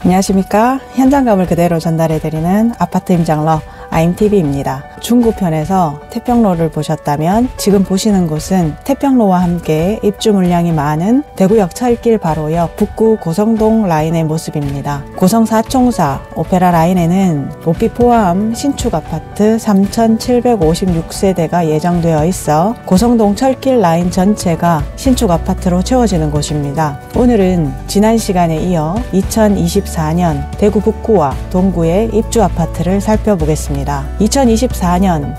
안녕하십니까. 현장감을 그대로 전달해드리는 아파트 임장러 IMTV입니다. 중구편에서 태평로를 보셨다면 지금 보시는 곳은 태평로와 함께 입주 물량이 많은 대구역 철길 바로 옆 북구 고성동 라인의 모습입니다. 고성 4총사 오페라 라인에는 모피 포함 신축 아파트 3,756세대가 예정되어 있어 고성동 철길 라인 전체가 신축 아파트로 채워지는 곳입니다. 오늘은 지난 시간에 이어 2024년 대구 북구와 동구의 입주 아파트를 살펴보겠습니다. 2024년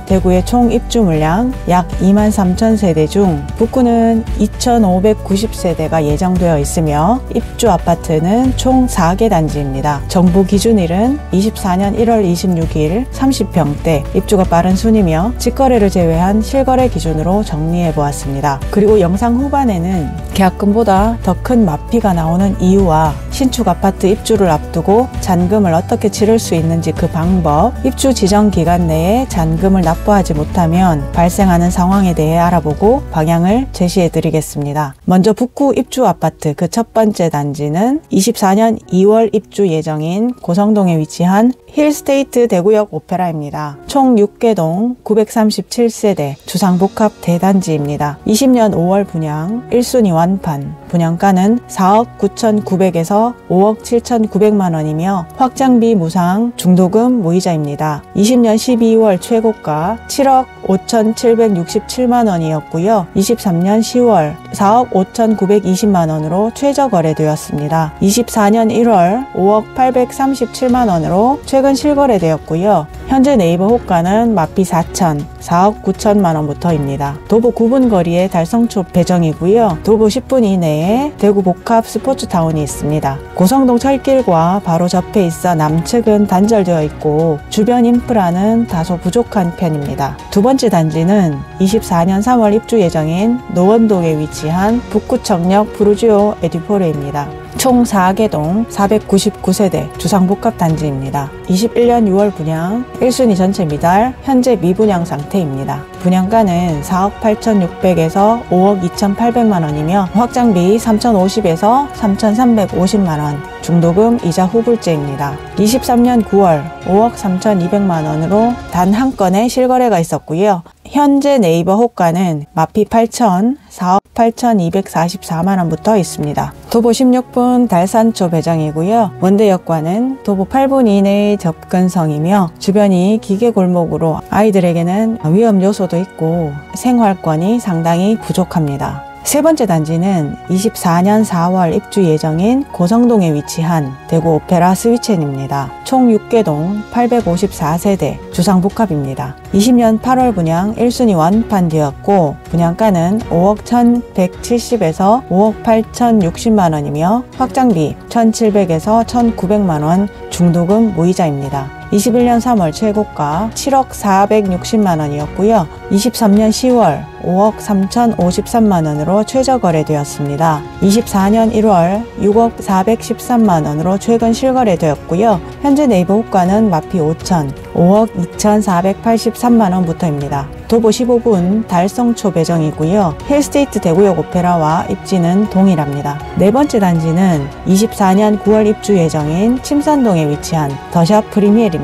대구의 총 입주 물량 약 23,000세대 중 북구는 2,590세대가 예정되어 있으며 입주 아파트는 총 4개 단지입니다. 정부 기준일은 24년 1월 26일 30평대, 입주가 빠른 순이며 직거래를 제외한 실거래 기준으로 정리해 보았습니다. 그리고 영상 후반에는 계약금보다 더 큰 마피가 나오는 이유와 신축 아파트 입주를 앞두고 잔금을 어떻게 치를 수 있는지 그 방법, 입주 지정 기간 내에 잔금을 납부하지 못하면 발생하는 상황에 대해 알아보고 방향을 제시해 드리겠습니다. 먼저 북구 입주 아파트 그 첫 번째 단지는 24년 2월 입주 예정인 고성동에 위치한 힐스테이트 대구역 오페라입니다. 총 6개 동 937세대 주상복합 대단지입니다. 20년 5월 분양, 1순위 완판, 분양가는 4억 9,900에서 5억 7,900만원이며 확장비 무상, 중도금 무이자입니다. 20년 12월 최고가 7억 5,767만원이었고요. 23년 10월 4억 5,920만원으로 최저 거래되었습니다. 24년 1월 5억 837만원으로 최근 실거래되었고요. 현재 네이버 호가는 마피 4천, 4억 9천만원부터입니다. 도보 9분 거리에 달성초 배정이고요. 도보 10분 이내에 대구 복합 스포츠타운이 있습니다. 고성동 철길과 바로 접해 있어 남측은 단절되어 있고 주변 인프라는 다소 부족한 편입니다. 두 번째 단지는 24년 3월 입주 예정인 노원동에 위치한 북구청역 브루지오 에듀포레입니다. 총 4개 동 499세대 주상복합 단지입니다. 21년 6월 분양, 1순위 전체 미달, 현재 미분양 상태입니다. 분양가는 4억 8,600에서 5억 2,800만원이며 확장비 3,050에서 3,350만원, 중도금 이자 후불제입니다. 23년 9월 5억 3,200만원으로 단 한 건의 실거래가 있었고요. 현재 네이버 호가는 마피 8천, 4억 8,244만원부터 있습니다. 도보 16분 달산초 배정이고요. 원대역과는 도보 8분 이내의 접근성이며 주변이 기계골목으로 아이들에게는 위험 요소도 있고 생활권이 상당히 부족합니다. 세 번째 단지는 24년 4월 입주 예정인 고성동에 위치한 대구 오페라 스위첸입니다. 총 6개 동 854세대 주상복합입니다. 20년 8월 분양 1순위 완판되었고 분양가는 5억 1,170에서 5억 8,060만원이며 확장비 1,700에서 1,900만원, 중도금 무이자입니다. 21년 3월 최고가 7억 460만원이었고요. 23년 10월 5억 3,053만원으로 최저 거래되었습니다. 24년 1월 6억 413만원으로 최근 실거래되었고요. 현재 네이버 호가는 마피 5천, 5억 2,483만원부터입니다. 도보 15분 달성초 배정이고요. 힐스테이트 대구역 오페라와 입지는 동일합니다. 네 번째 단지는 24년 9월 입주 예정인 침산동에 위치한 더샵 프리미엘입니다.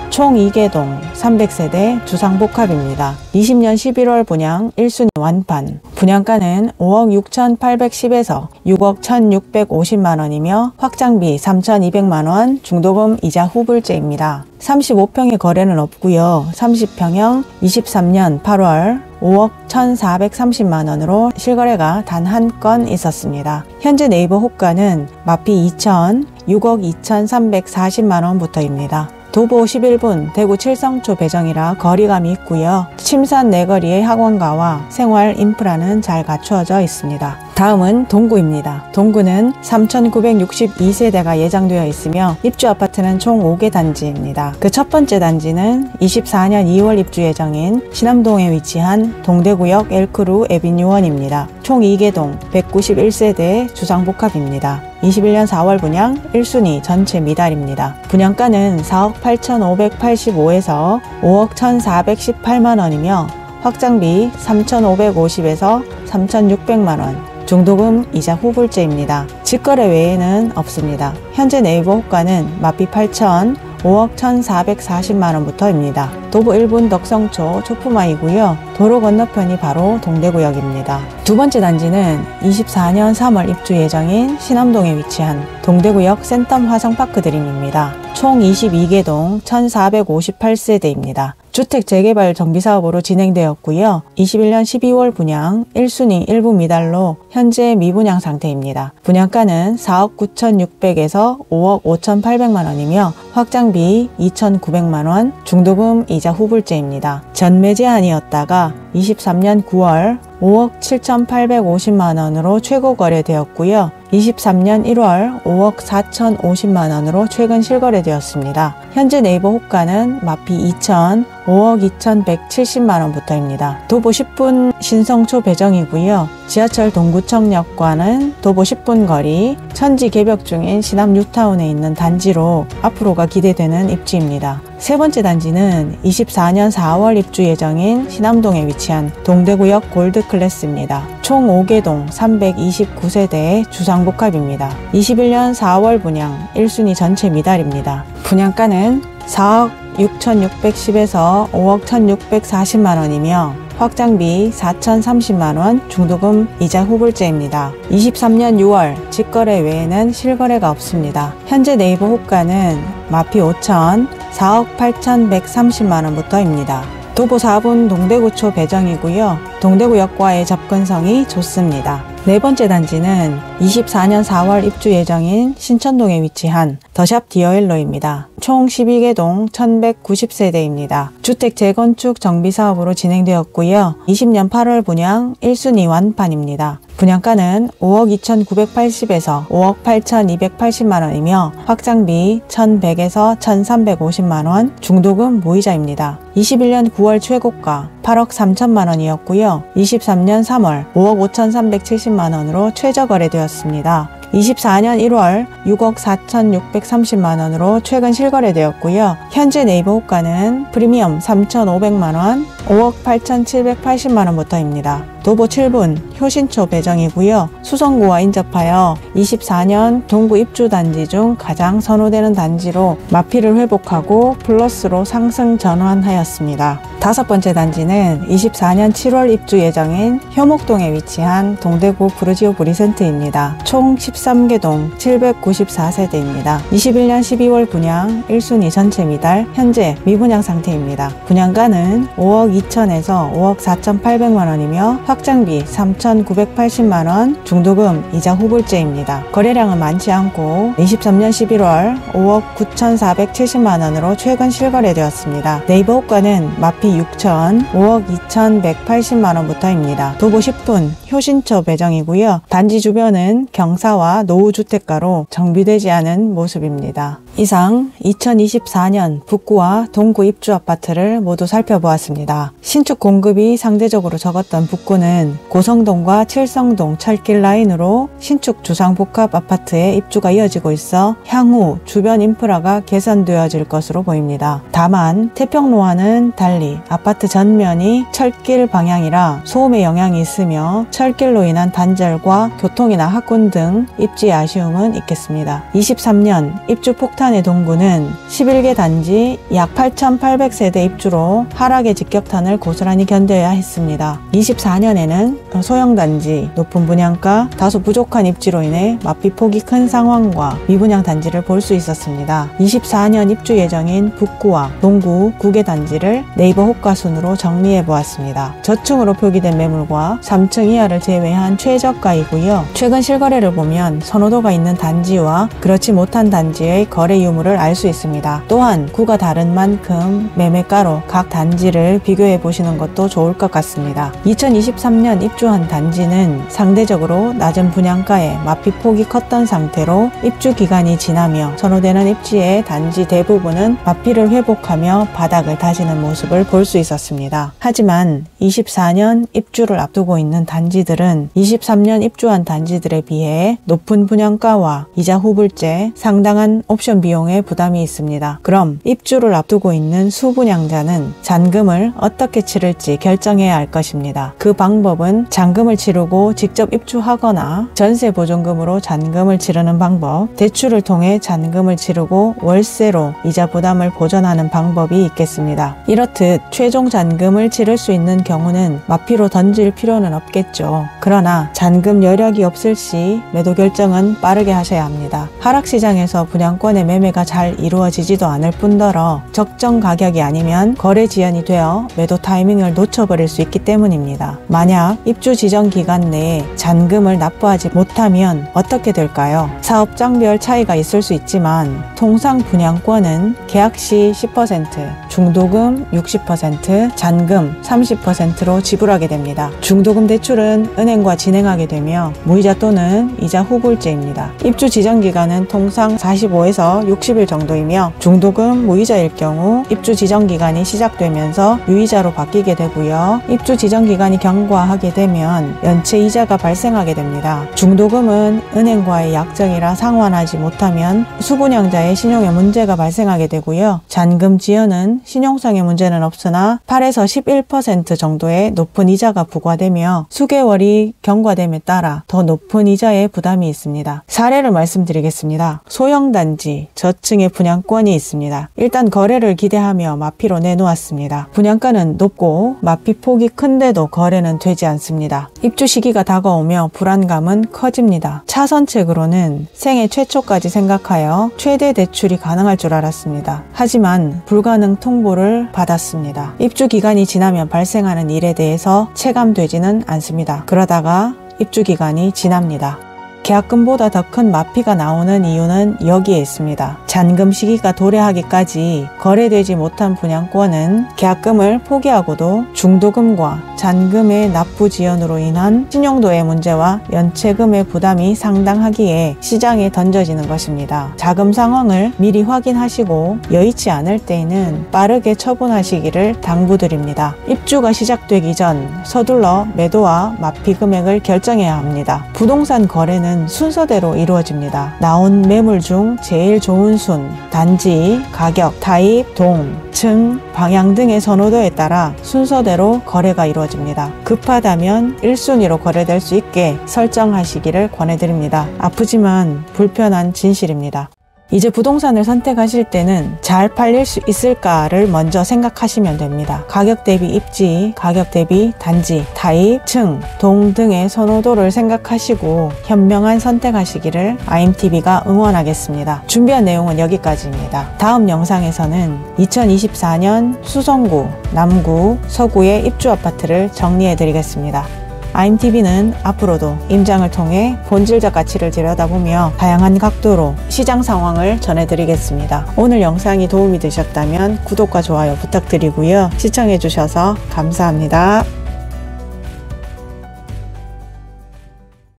총 2개 동 300세대 주상복합입니다. 20년 11월 분양 1순위 완판, 분양가는 5억 6,810에서 6억 1,650만원이며 확장비 3,200만원, 중도금 이자 후불제입니다. 35평의 거래는 없고요. 30평형 23년 8월 5억 1,430만원으로 실거래가 단 한 건 있었습니다. 현재 네이버 호가는 마피 2천, 6억 2,340만원부터입니다. 도보 11분 대구 칠성초 배정이라 거리감이 있고요. 침산 내거리의 학원가와 생활 인프라는 잘 갖추어져 있습니다. 다음은 동구입니다. 동구는 3,962세대가 예정되어 있으며 입주 아파트는 총 5개 단지입니다. 그 첫 번째 단지는 24년 2월 입주 예정인 신암동에 위치한 동대구역 엘크루 에비뉴원입니다. 총 2개 동 191세대 주상복합입니다. 21년 4월 분양 1순위 전체 미달입니다. 분양가는 4억 8,585에서 5억 1,418만원이며 확장비 3,550에서 3,600만원, 중도금, 이자 후불제입니다. 직거래 외에는 없습니다. 현재 네이버 호가는 마피 8천, 5억 1,440만원부터입니다. 도보 1분 덕성초 초품화이고요. 도로 건너편이 바로 동대구역입니다. 두 번째 단지는 24년 3월 입주 예정인 신암동에 위치한 동대구역 센텀 화성파크 드림입니다. 총 22개동 1,458세대입니다. 주택 재개발 정비사업으로 진행되었고요. 21년 12월 분양 1순위 일부 미달로 현재 미분양 상태입니다. 분양가는 4억 9,600에서 5억 5,800만원이며 확장비 2,900만원, 중도금, 이자 후불제입니다. 전매 제한이었다가 23년 9월 5억 7,850만원으로 최고 거래되었고요. 23년 1월 5억 4,050만원으로 최근 실거래되었습니다. 현재 네이버 호가는 마피 2천, 5억 2,170만원부터입니다. 도보 10분 신성초 배정이고요. 지하철 동구청역과는 도보 10분 거리, 천지 개벽 중인 신암 뉴타운에 있는 단지로 앞으로가 기대되는 입지입니다. 세 번째 단지는 24년 4월 입주 예정인 신암동에 위치한 동대구역 골드클래스입니다. 총 5개동 329세대의 주상복합입니다. 21년 4월 분양 1순위 전체 미달입니다. 분양가는 4억 6,610에서 5억 1,640만원이며 확장비 4,030만원, 중도금, 이자 후불제입니다. 23년 6월 직거래 외에는 실거래가 없습니다. 현재 네이버 호가는 마피 5천, 4억 8,130만원부터입니다. 도보 4분 동대구초 배정이고요. 동대구역과의 접근성이 좋습니다. 네 번째 단지는 24년 4월 입주 예정인 신천동에 위치한 더샵 디어일로입니다. 총 12개동 1,190세대입니다. 주택 재건축 정비사업으로 진행되었고요. 20년 8월 분양 1순위 완판입니다. 분양가는 5억 2,980에서 5억 8,280만원이며 확장비 1,100에서 1,350만원, 중도금 무이자입니다. 21년 9월 최고가 8억 3천만원이었고요. 23년 3월 5억 5,370만원으로 최저 거래되었습니다. 24년 1월 6억 4,630만원으로 최근 실거래되었고요. 현재 네이버 호가는 프리미엄 3,500만원, 5억 8,780만원부터입니다. 도보 7분 효신초 배정이고요. 수성구와 인접하여 24년 동구 입주 단지 중 가장 선호되는 단지로 마피를 회복하고 플러스로 상승 전환하였습니다. 다섯 번째 단지는 24년 7월 입주 예정인 효목동에 위치한 동대구 브루지오 브리센트입니다. 총 13개동 794세대입니다. 21년 12월 분양 1순위 전체 미달, 현재 미분양 상태입니다. 분양가는 5억 2천에서 5억 4,800만원이며 확장비 3,980만원, 중도금, 이자 후불제입니다. 거래량은 많지 않고 23년 11월 5억 9,470만원으로 최근 실거래되었습니다. 네이버 호가는 마피 6천, 5억 2,180만원부터입니다. 도보 10분 효신초 배정이고요. 단지 주변은 경사와 노후주택가로 정비되지 않은 모습입니다. 이상 2024년 북구와 동구 입주 아파트를 모두 살펴보았습니다. 신축 공급이 상대적으로 적었던 북구는 고성동과 칠성동 철길 라인으로 신축 주상복합 아파트의 입주가 이어지고 있어 향후 주변 인프라가 개선되어질 것으로 보입니다. 다만 태평로와는 달리 아파트 전면이 철길 방향이라 소음의 영향이 있으며 철길로 인한 단절과 교통이나 학군 등 입지의 아쉬움은 있겠습니다. 23년 입주 폭탄의 동구는 11개 단지 약 8,800세대 입주로 하락의 직격탄을 고스란히 견뎌야 했습니다. 24년에는 소형 단지, 높은 분양가, 다소 부족한 입지로 인해 마피 폭이 큰 상황과 미분양 단지를 볼 수 있었습니다. 24년 입주 예정인 북구와 동구 9개 단지를 네이버 호가 순으로 정리해 보았습니다. 저층으로 표기된 매물과 3층 이하를 제외한 최저가이고요. 최근 실거래를 보면 선호도가 있는 단지와 그렇지 못한 단지의 거래 유무를 알 수 있습니다. 또한 구가 다른 만큼 매매가로 각 단지를 비교해 보시는 것도 좋을 것 같습니다. 2023년 입주한 단지는 상대적으로 낮은 분양가에 마피 폭이 컸던 상태로 입주 기간이 지나며 선호되는 입지의 단지 대부분은 마피를 회복하며 바닥을 다지는 모습을 볼 수 있었습니다. 하지만 24년 입주를 앞두고 있는 단지들은 23년 입주한 단지들에 비해 높은 분양가와 이자 후불제, 상당한 옵션 많은 비용에 부담이 있습니다. 그럼 입주를 앞두고 있는 수분양자는 잔금을 어떻게 치를지 결정해야 할 것입니다. 그 방법은 잔금을 치르고 직접 입주하거나 전세보증금으로 잔금을 치르는 방법, 대출을 통해 잔금을 치르고 월세로 이자 부담을 보전하는 방법이 있겠습니다. 이렇듯 최종 잔금을 치를 수 있는 경우는 마피로 던질 필요는 없겠죠. 그러나 잔금 여력이 없을 시 매도 결정은 빠르게 하셔야 합니다. 하락시장에서 분양권의 매매가 잘 이루어지지도 않을 뿐더러 적정 가격이 아니면 거래 지연이 되어 매도 타이밍을 놓쳐버릴 수 있기 때문입니다. 만약 입주 지정 기간 내에 잔금을 납부하지 못하면 어떻게 될까요? 사업장별 차이가 있을 수 있지만 통상 분양권은 계약 시 10%, 중도금 60%, 잔금 30%로 지불하게 됩니다. 중도금 대출은 은행과 진행하게 되며 무이자 또는 이자 후불제입니다. 입주 지정 기간은 통상 45에서 60일 정도이며 중도금 무이자일 경우 입주 지정 기간이 시작되면서 유이자로 바뀌게 되고요. 입주 지정 기간이 경과하게 되면 연체 이자가 발생하게 됩니다. 중도금은 은행과의 약정이라 상환하지 못하면 수분양자의 신용에 문제가 발생하게 되고요. 잔금 지연은 신용상의 문제는 없으나 8에서 11% 정도의 높은 이자가 부과되며 수개월이 경과됨에 따라 더 높은 이자의 부담이 있습니다. 사례를 말씀드리겠습니다. 소형단지, 저층의 분양권이 있습니다. 일단 거래를 기대하며 마피로 내놓았습니다. 분양가는 높고 마피 폭이 큰데도 거래는 되지 않습니다. 입주 시기가 다가오며 불안감은 커집니다. 차선책으로는 생애 최초까지 생각하여 최대 대출이 가능할 줄 알았습니다. 하지만 불가능 통보를 받았습니다. 입주 기간이 지나면 발생하는 일에 대해서 체감되지는 않습니다. 그러다가 입주 기간이 지납니다. 계약금보다 더 큰 마피가 나오는 이유는 여기에 있습니다. 잔금 시기가 도래하기까지 거래되지 못한 분양권은 계약금을 포기하고도 중도금과 잔금의 납부 지연으로 인한 신용도의 문제와 연체금의 부담이 상당하기에 시장에 던져지는 것입니다. 자금 상황을 미리 확인하시고 여의치 않을 때에는 빠르게 처분하시기를 당부드립니다. 입주가 시작되기 전 서둘러 매도와 마피 금액을 결정해야 합니다. 부동산 거래는 순서대로 이루어집니다. 나온 매물 중 제일 좋은 순, 단지, 가격, 타입, 동, 층, 방향 등의 선호도에 따라 순서대로 거래가 이루어집니다. 급하다면 1순위로 거래될 수 있게 설정하시기를 권해드립니다. 아프지만 불편한 진실입니다. 이제 부동산을 선택하실 때는 잘 팔릴 수 있을까를 먼저 생각하시면 됩니다. 가격 대비 입지, 가격 대비 단지, 타입, 층, 동 등의 선호도를 생각하시고 현명한 선택하시기를 IMTV가 응원하겠습니다. 준비한 내용은 여기까지입니다. 다음 영상에서는 2024년 수성구, 남구, 서구의 입주 아파트를 정리해 드리겠습니다. IMTV는 앞으로도 임장을 통해 본질적 가치를 들여다보며 다양한 각도로 시장 상황을 전해드리겠습니다. 오늘 영상이 도움이 되셨다면 구독과 좋아요 부탁드리고요. 시청해주셔서 감사합니다.